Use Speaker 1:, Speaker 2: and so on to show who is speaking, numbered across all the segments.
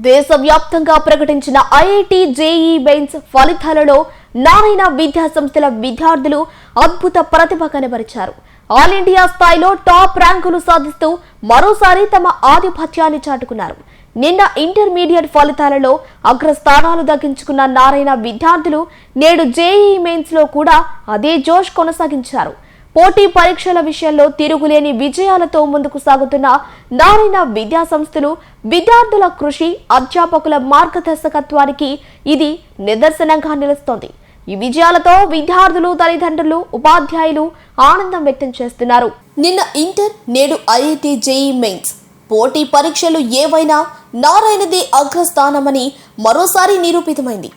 Speaker 1: దేశవ్యాప్తంగా ప్రకటించిన IIT JEE mains ఫలితాలలో నారాయణ విద్యా సంస్థల విద్యార్థులు అద్భుత ప్రతిభ కనబరిచారు. ఆల్ ఇండియా స్థాయిలో టాప్ ర్యాంకులు సాధిస్తూ మరోసారి తమ ఆధిపత్యాన్ని చాటుకున్నారు. నిన్న ఇంటర్మీడియట్ ఫలితాలలో అగ్రస్థానాలు దక్కించుకున్న నారాయణ విద్యార్థులు నేడు జేఈఈ మెయిన్స్ లో కూడా అదే జోష్ కొనసాగించారు. పోటీ పరీక్షల విషయంలో తిరుగులేని విజయాలతో ముందుకు సాగుతున్న నారాయణ విద్యా సంస్థలు విద్యార్థుల కృషి, అధ్యాపకుల మార్గదర్శకత్వానికి ఇది నిదర్శనంగా నిలుస్తోంది. ఈ విజయాలతో విద్యార్థులు, తల్లిదండ్రులు, ఉపాధ్యాయులు ఆనందం వ్యక్తం చేస్తున్నారు. నిన్న ఇంటర్, నేడు ఐఐటి జేఈఈ మెయిన్స్ పోటీ పరీక్షలు ఏవైనా నారాయణదే అగ్రస్థానమని మరోసారి నిరూపితమైంది.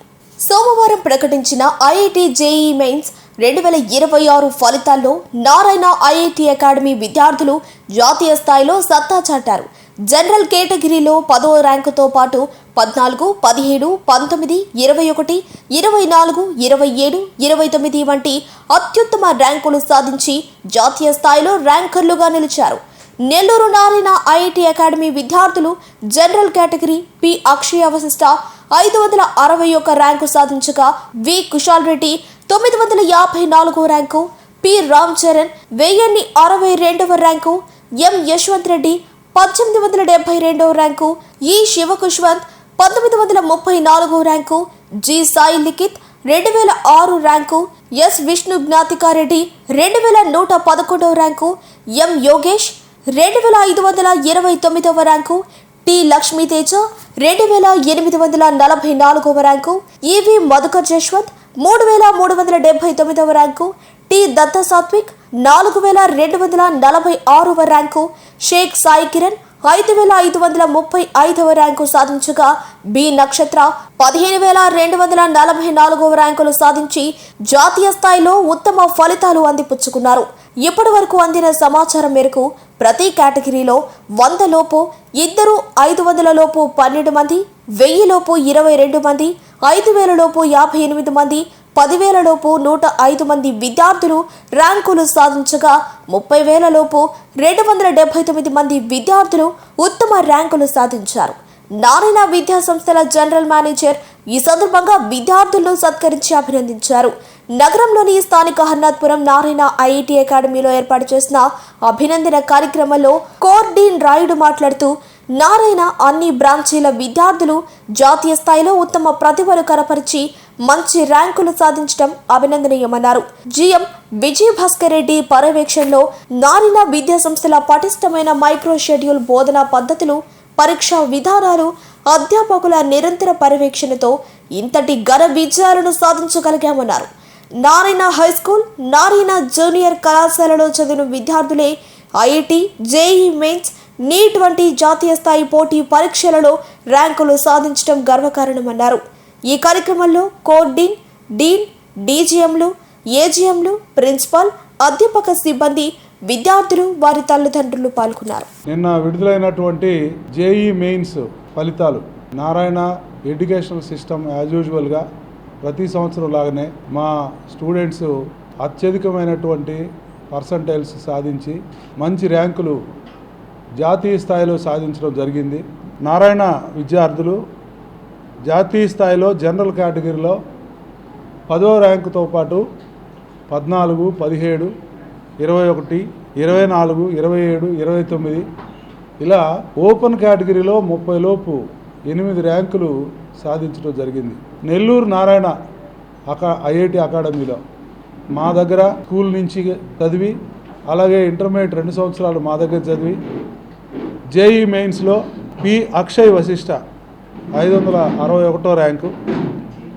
Speaker 1: సోమవారం ప్రకటించిన ఐఐటి జేఈఈ మెయిన్స్ 2026 ఫలితాల్లో నారాయణ ఐఐటి అకాడమీ విద్యార్థులు జాతీయ స్థాయిలో సత్తా చాటారు. జనరల్ కేటగిరీలో 10వ ర్యాంకుతో పాటు 14, 17, 19, 21, 24, 27, 29 వంటి అత్యుత్తమ ర్యాంకులు సాధించి జాతీయ స్థాయిలో ర్యాంకర్లుగా నిలిచారు. నెల్లూరు నారాయణ ఐఐటి అకాడమీ విద్యార్థులు general category P Akshaya Vashishta 561 rank సాధించగా, V Kushal Reddy 954 rank, P Ram Charan 1062 rank, M Yashwanth Reddy 1872 rank, E Shivakushwanth 1934 rank, G Sai Likhith 2006 rank, S Vishnu Gnathikareddy 2111 rank, M Yogesh 2529 rank, T Lakshmiteja 2844 rank, EV Madhukar Jashwanth 3379 rank, T Datta Sathvik 4246 rank, Shaik Sai Kiran 5535 rank సాధించగా, బి నక్షత్ర 15244 ర్యాంకులు సాధించి జాతీయ స్థాయిలో ఉత్తమ ఫలితాలు అందిపుచ్చుకున్నారు. ఇప్పటి వరకు అందిన సమాచారం మేరకు ప్రతి కేటగిరీలో 100 లోపు 2, 500 లోపు 12 మంది, 1000 లోపు 22 మంది, 5000 లోపు 58 మంది, 10,000 లోపు 105 మంది విద్యార్థులు ర్యాంకులు సాధించగా, 30,000 లోపు 279 మంది విద్యార్థులు ఉత్తమ ర్యాంకులు సాధించారు. నారాయణ విద్యా సంస్థల జనరల్ మేనేజర్ ఈ సందర్భంగా విద్యార్థులను సత్కరించి అభినందించారు. నగరంలోని స్థానిక హర్నాథ్పురం నారాయణ ఐఐటి అకాడమీలో ఏర్పాటు చేసిన అభినందన కార్యక్రమంలో కోర్ డీన్ రాయుడు మాట్లాడుతూ, నారాయణ అన్ని బ్రాంచీల విద్యార్థులు జాతీయ స్థాయిలో ఉత్తమ ప్రతిభను కనపరిచి మంచి ర్యాంకులు సాధించడం అభినందనీయమన్నారు. జిఎం విజయ భాస్కర్ రెడ్డి పర్యవేక్షణలో నారాయణ విద్యా సంస్థల పటిష్టమైన మైక్రో షెడ్యూల్ బోధనా పద్ధతులు, పరీక్షా విధానాలు, అధ్యాపకుల నిరంతర పర్యవేక్షణతో ఇంతటి ఘన విజయాలను సాధించగలిగామన్నారు. Narayana high school, Narayana junior కళాశాలలో చదివిన విద్యార్థులే ఐఐటి, జేఈఈ మెయిన్స్, నీట్ వంటి జాతీయ స్థాయి పోటీ పరీక్షలలో ర్యాంకులు సాధించడం గర్వకారణమన్నారు. ఈ కార్యక్రమంలో కోర్ డీన్, డీజీఎంలు, ఏజీఎంలు, ప్రిన్సిపాల్, అధ్యాపక సిబ్బంది, విద్యార్థులు, వారి తల్లిదండ్రులు పాల్గొన్నారు.
Speaker 2: నిన్న విడుదలైనటువంటి జేఈఈ మెయిన్స్ ఫలితాలు నారాయణ ఎడ్యుకేషనల్ సిస్టమ్ యాజ్ యూజువల్గా ప్రతి సంవత్సరం లాగానే మా స్టూడెంట్స్ అత్యధికమైనటువంటి పర్సంటైల్స్ సాధించి మంచి ర్యాంకులు జాతీయ స్థాయిలో సాధించడం జరిగింది. నారాయణ విద్యార్థులు జాతీయ స్థాయిలో జనరల్ కేటగిరీలో 10వ ర్యాంకుతో పాటు 14, 17, 21, 24, 27, 29 ఇలా ఓపెన్ కేటగిరీలో 30 లోపు 8 ర్యాంకులు సాధించడం జరిగింది. నెల్లూరు నారాయణ ఐఐటి అకాడమీలో మా దగ్గర స్కూల్ నుంచి చదివి, అలాగే ఇంటర్మీడియట్ 2 సంవత్సరాలు మా దగ్గర చదివి, జేఈఈ మెయిన్స్లో P Akshay Vashishta 561 rank,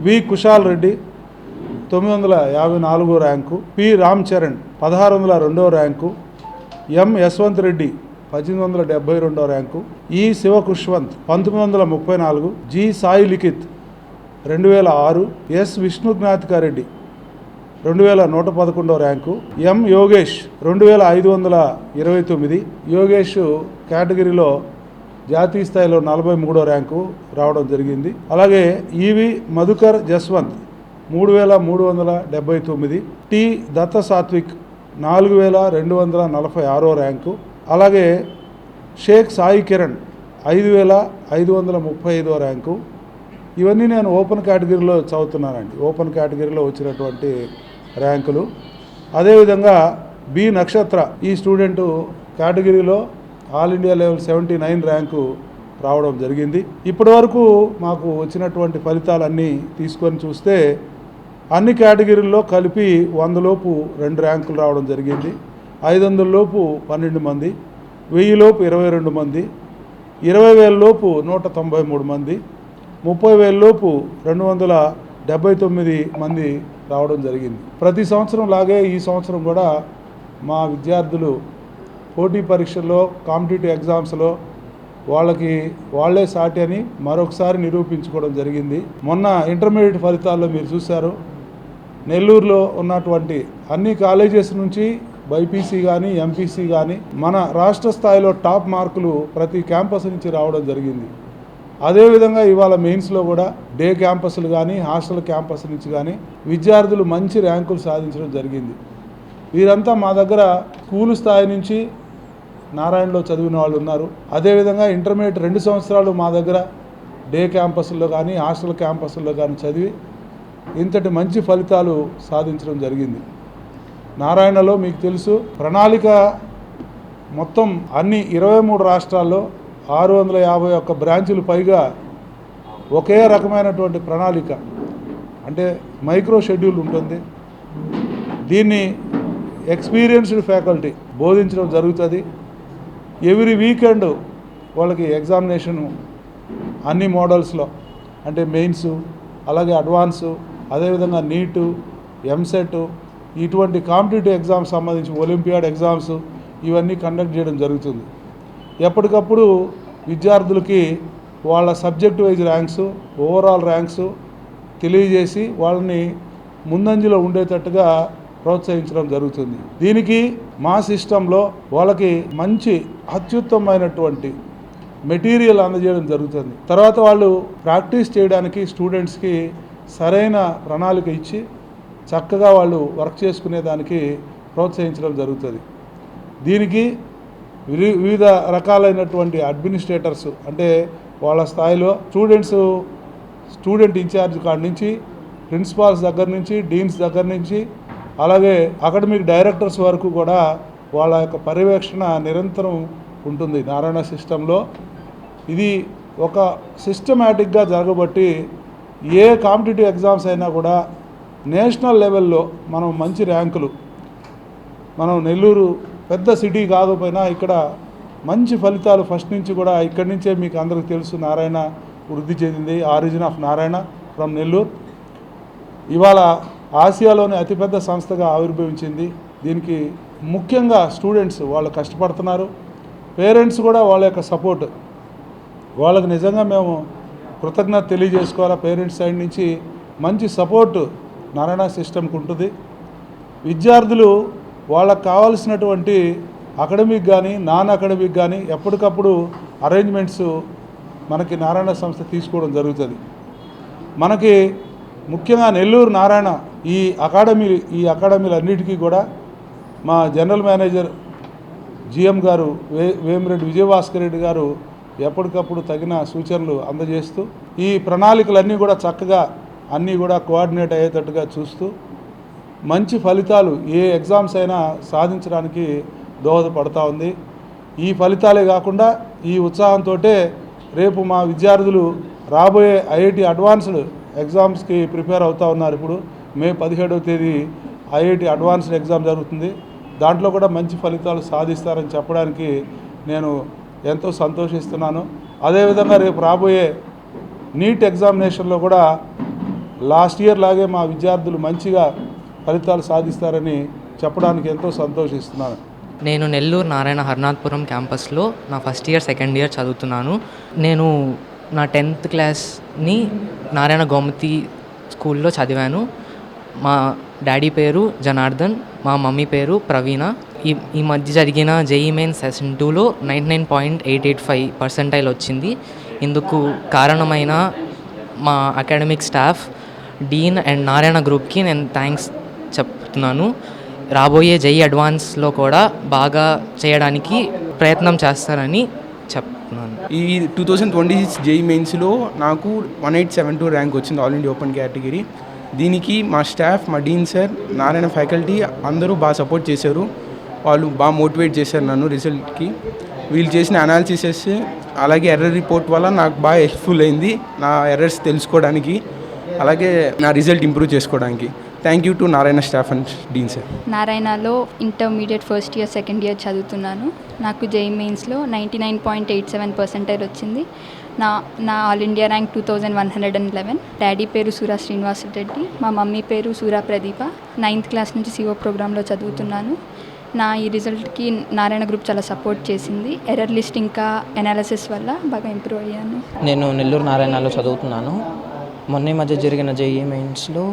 Speaker 2: V Kushal Reddy 954 rank, P Ram Charan 1602 rank, M Yashwanth Reddy 1872 rank, E Shivakushwanth 1934, G Sai Likhith 2006, S Vishnu Gnathikareddy 2111 rank, M Yogesh 2529. Yogesh కేటగిరీలో జాతీయ స్థాయిలో 43వ ర్యాంకు రావడం జరిగింది. అలాగే EV Madhukar Jaswanth 3379, T Datta Sathvik 4246 rank, అలాగే షేక్ సాయి కిరణ్ 5535వ ర్యాంకు. ఇవన్నీ నేను ఓపెన్ కేటగిరీలో చదువుతున్నానండి. ఓపెన్ కేటగిరీలో వచ్చినటువంటి ర్యాంకులు. అదేవిధంగా బి నక్షత్ర ఈ స్టూడెంటు కేటగిరీలో ఆల్ ఇండియా లెవెల్ 79 ర్యాంకు రావడం జరిగింది. ఇప్పటి వరకు మాకు వచ్చినటువంటి ఫలితాలన్నీ తీసుకొని చూస్తే అన్ని కేటగిరీల్లో కలిపి 100 లోపు 2 ర్యాంకులు రావడం జరిగింది. 500 లోపు 12 మంది, 1000 లోపు 22 మంది, 20,000 లోపు 193 మంది, 30,000 లోపు 279 మంది రావడం జరిగింది. ప్రతి సంవత్సరం లాగే ఈ సంవత్సరం కూడా మా విద్యార్థులు పోటీ పరీక్షల్లో, కాంపిటేటివ్ ఎగ్జామ్స్లో వాళ్ళే సాటి అని మరొకసారి నిరూపించుకోవడం జరిగింది. మొన్న ఇంటర్మీడియట్ ఫలితాల్లో మీరు చూశారు, నెల్లూరులో ఉన్నటువంటి అన్ని కాలేజెస్ నుంచి బైపీసీ కానీ, ఎంపీసీ కానీ మన రాష్ట్ర స్థాయిలో టాప్ మార్కులు ప్రతి క్యాంపస్ నుంచి రావడం జరిగింది. అదేవిధంగా ఇవాళ మెయిన్స్లో కూడా డే క్యాంపస్లు కానీ, హాస్టల్ క్యాంపస్ నుంచి కానీ విద్యార్థులు మంచి ర్యాంకులు సాధించడం జరిగింది. వీరంతా మా దగ్గర స్కూలు స్థాయి నుంచి నారాయణలో చదివిన వాళ్ళు ఉన్నారు. అదేవిధంగా ఇంటర్మీడియట్ 2 సంవత్సరాలు మా దగ్గర డే క్యాంపస్లో కానీ, హాస్టల్ క్యాంపస్లో కానీ చదివి ఇంతటి మంచి ఫలితాలు సాధించడం జరిగింది. నారాయణలో మీకు తెలుసు, ప్రణాళిక మొత్తం అన్ని 23 రాష్ట్రాల్లో 651 బ్రాంచులు పైగా ఒకే రకమైనటువంటి ప్రణాళిక, అంటే మైక్రో షెడ్యూల్ ఉంటుంది. దీన్ని ఎక్స్పీరియన్స్డ్ ఫ్యాకల్టీ బోధించడం జరుగుతుంది. ఎవ్రీ వీకెండ్ వాళ్ళకి ఎగ్జామినేషను అన్ని మోడల్స్లో, అంటే మెయిన్స్, అలాగే అడ్వాన్సు, అదేవిధంగా నీటు, ఎంసెట్, ఇటువంటి కాంపిటేటివ్ ఎగ్జామ్స్ సంబంధించి ఒలింపియాడ్ ఎగ్జామ్స్ ఇవన్నీ కండక్ట్ చేయడం జరుగుతుంది. ఎప్పటికప్పుడు విద్యార్థులకి వాళ్ళ subject wise ranks, overall ranks తెలియజేసి వాళ్ళని ముందంజలో ఉండేటట్టుగా ప్రోత్సహించడం జరుగుతుంది. దీనికి మా సిస్టంలో వాళ్ళకి మంచి అత్యుత్తమమైనటువంటి మెటీరియల్ అందజేయడం జరుగుతుంది. తర్వాత వాళ్ళు ప్రాక్టీస్ చేయడానికి స్టూడెంట్స్కి సరైన ప్రణాళిక ఇచ్చి చక్కగా వాళ్ళు వర్క్ చేసుకునేదానికి ప్రోత్సహించడం జరుగుతుంది. దీనికి వివిధ రకాలైనటువంటి అడ్మినిస్ట్రేటర్స్, అంటే వాళ్ళ స్థాయిలో స్టూడెంట్ ఇన్ఛార్జ్ కాడి నుంచి, ప్రిన్సిపాల్స్ దగ్గర నుంచి, డీన్స్ దగ్గర నుంచి, అలాగే అకాడమిక్ డైరెక్టర్స్ వరకు కూడా వాళ్ళ యొక్క పర్యవేక్షణ నిరంతరం ఉంటుంది నారాయణ సిస్టంలో. ఇది ఒక సిస్టమేటిక్గా జరగబట్టి ఏ కాంపిటేటివ్ ఎగ్జామ్స్ అయినా కూడా నేషనల్ లెవెల్లో మనం మంచి ర్యాంకులు, మనం నెల్లూరు పెద్ద సిటీ కాకపోయినా ఇక్కడ మంచి ఫలితాలు ఫస్ట్ నుంచి కూడా ఇక్కడి నుంచే మీకు అందరికీ తెలుసు, నారాయణ వృద్ధి చెందింది. Origin of Narayana from Nellore. ఇవాళ ఆసియాలోని అతిపెద్ద సంస్థగా ఆవిర్భవించింది. దీనికి ముఖ్యంగా స్టూడెంట్స్ వాళ్ళు కష్టపడుతున్నారు, పేరెంట్స్ కూడా వాళ్ళ యొక్క సపోర్ట్, వాళ్ళకి నిజంగా మేము కృతజ్ఞత తెలియజేసుకోవాలా. పేరెంట్స్ సైడ్ నుంచి మంచి సపోర్ట్ నారాయణ సిస్టమ్కి ఉంటుంది. విద్యార్థులు వాళ్ళకు కావాల్సినటువంటి అకాడమిక్ కానీ, నాన్ అకాడమిక్ కానీ ఎప్పటికప్పుడు అరేంజ్మెంట్స్ మనకి నారాయణ సంస్థ తీసుకోవడం జరుగుతుంది. మనకి ముఖ్యంగా నెల్లూరు నారాయణ ఈ అకాడమీలన్నిటికీ కూడా మా జనరల్ మేనేజర్ జిఎం గారు వేమిరెడ్డి విజయభాస్కర్ రెడ్డి గారు ఎప్పటికప్పుడు తగిన సూచనలు అందజేస్తూ ఈ ప్రణాళికలన్నీ కూడా చక్కగా అన్నీ కూడా కోఆర్డినేట్ అయ్యేటట్టుగా చూస్తూ మంచి ఫలితాలు ఏ ఎగ్జామ్స్ అయినా సాధించడానికి దోహదపడతా ఉంది. ఈ ఫలితాలే కాకుండా ఈ ఉత్సాహంతో రేపు మా విద్యార్థులు రాబోయే ఐఐటి అడ్వాన్స్డ్ ఎగ్జామ్స్కి ప్రిపేర్ అవుతూ ఉన్నారు. ఇప్పుడు మే 17వ తేదీ ఐఐటి అడ్వాన్స్డ్ ఎగ్జామ్ జరుగుతుంది. దాంట్లో కూడా మంచి ఫలితాలు సాధిస్తారని చెప్పడానికి నేను ఎంతో సంతోషిస్తున్నాను. అదేవిధంగా రేపు రాబోయే నీట్ ఎగ్జామినేషన్లో కూడా లాస్ట్ ఇయర్ లాగే మా విద్యార్థులు మంచిగా ఫలితాలు సాధిస్తారని చెప్పడానికి ఎంతో సంతోషిస్తున్నాను.
Speaker 3: నేను నెల్లూరు నారాయణ హర్నాథ్పురం క్యాంపస్లో నా ఫస్ట్ ఇయర్ సెకండ్ ఇయర్ చదువుతున్నాను. నేను నా 10th క్లాస్ని నారాయణ గోమతి స్కూల్లో చదివాను. మా డాడీ పేరు జనార్దన్, మా మమ్మీ పేరు ప్రవీణ. ఈ మధ్య జరిగిన జేఈ మెయిన్ సెషన్ 2లో 99.885% వచ్చింది. ఇందుకు కారణమైన మా academic staff, Deen and Narayana గ్రూప్కి నేను థ్యాంక్స్ చెప్తున్నాను. రాబోయే జేఈ అడ్వాన్స్లో కూడా బాగా చేయడానికి ప్రయత్నం చేస్తారని చెప్తున్నాను.
Speaker 4: ఈ 2026 జేఈ మెయిన్స్లో నాకు 1872 ర్యాంక్ వచ్చింది ఆల్ ఇండియా ఓపెన్ కేటగిరీ. దీనికి మా స్టాఫ్, మా డీన్ సార్, నారాయణ ఫ్యాకల్టీ అందరూ బాగా సపోర్ట్ చేశారు. వాళ్ళు బాగా మోటివేట్ చేశారు నన్ను రిజల్ట్కి. వీళ్ళు చేసిన అనాలిసిసెస్ అలాగే ఎర్రర్ రిపోర్ట్ వల్ల నాకు బాగా హెల్ప్ఫుల్ అయింది నా ఎర్రర్స్ తెలుసుకోవడానికి, అలాగే నా రిజల్ట్ ఇంప్రూవ్ చేసుకోవడానికి. Thank you to Narayana staff and dean sir.
Speaker 5: నారాయణలో intermediate first year second year చదువుతున్నాను. నాకు జేఈ మెయిన్స్లో 99.87% వచ్చింది. నా ఆల్ ఇండియా ర్యాంక్ 2111. డాడీ పేరు సూరా శ్రీనివాస్ రెడ్డి, మా మమ్మీ పేరు సూరా ప్రదీప. 9th క్లాస్ నుంచి సిఓ ప్రోగ్రాంలో చదువుతున్నాను. నా ఈ రిజల్ట్కి నారాయణ గ్రూప్ చాలా సపోర్ట్ చేసింది. ఎర్రర్ లిస్ట్ ఇంకా అనాలిసిస్ వల్ల బాగా ఇంప్రూవ్ అయ్యాను.
Speaker 6: నేను నెల్లూరు నారాయణలో చదువుతున్నాను. మొన్న మధ్య జరిగిన జేఈ మెయిన్స్లో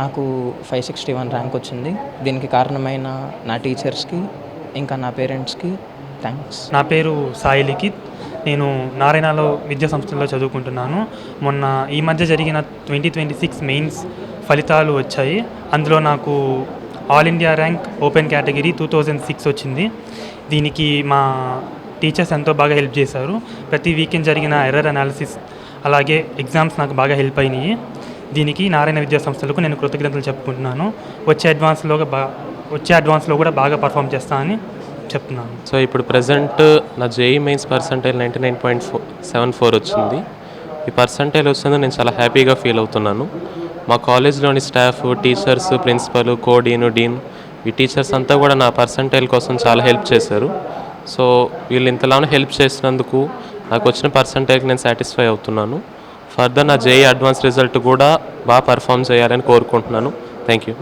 Speaker 6: నాకు 561 ర్యాంక్ వచ్చింది. దీనికి కారణమైన నా టీచర్స్కి ఇంకా నా పేరెంట్స్కి థ్యాంక్స్.
Speaker 7: నా పేరు సాయి లిఖిత్. నేను నారాయణలో విద్యా సంస్థల్లో చదువుకుంటున్నాను. మొన్న ఈ మధ్య జరిగిన 2026 మెయిన్స్ ఫలితాలు వచ్చాయి. అందులో నాకు all India rank open category 2006 వచ్చింది. దీనికి మా టీచర్స్ ఎంతో బాగా హెల్ప్ చేశారు. ప్రతి వీకెండ్ జరిగిన ఎర్రర్ అనాలిసిస్ అలాగే ఎగ్జామ్స్ నాకు బాగా హెల్ప్ అయినాయి. దీనికి నారాయణ విద్యా సంస్థలకు నేను కృతజ్ఞతలు చెప్పుకుంటున్నాను. వచ్చే అడ్వాన్స్లో కూడా బాగా పర్ఫామ్ చేస్తానని చెప్తున్నాను.
Speaker 8: సో ఇప్పుడు ప్రజెంట్ నా జేఈ మెయిన్స్ పర్సంటైల్ 99.74 వచ్చింది. ఈ పర్సంటైల్ వచ్చినందుకు నేను చాలా హ్యాపీగా ఫీల్ అవుతున్నాను. మా కాలేజ్లోని స్టాఫ్, టీచర్స్, ప్రిన్సిపల్, కోడీన్, డీన్, ఈ టీచర్స్ అంతా కూడా నా పర్సంటైల్ కోసం చాలా హెల్ప్ చేశారు. సో వీళ్ళు ఇంతలానే హెల్ప్ చేసినందుకు నాకు వచ్చిన పర్సంటైల్కి నేను సాటిస్ఫై అవుతున్నాను. ఫర్దర్ నా జేఈ అడ్వాన్స్ రిజల్ట్ కూడా బాగా పర్ఫామ్ చేయాలని కోరుకుంటున్నాను. Thank you.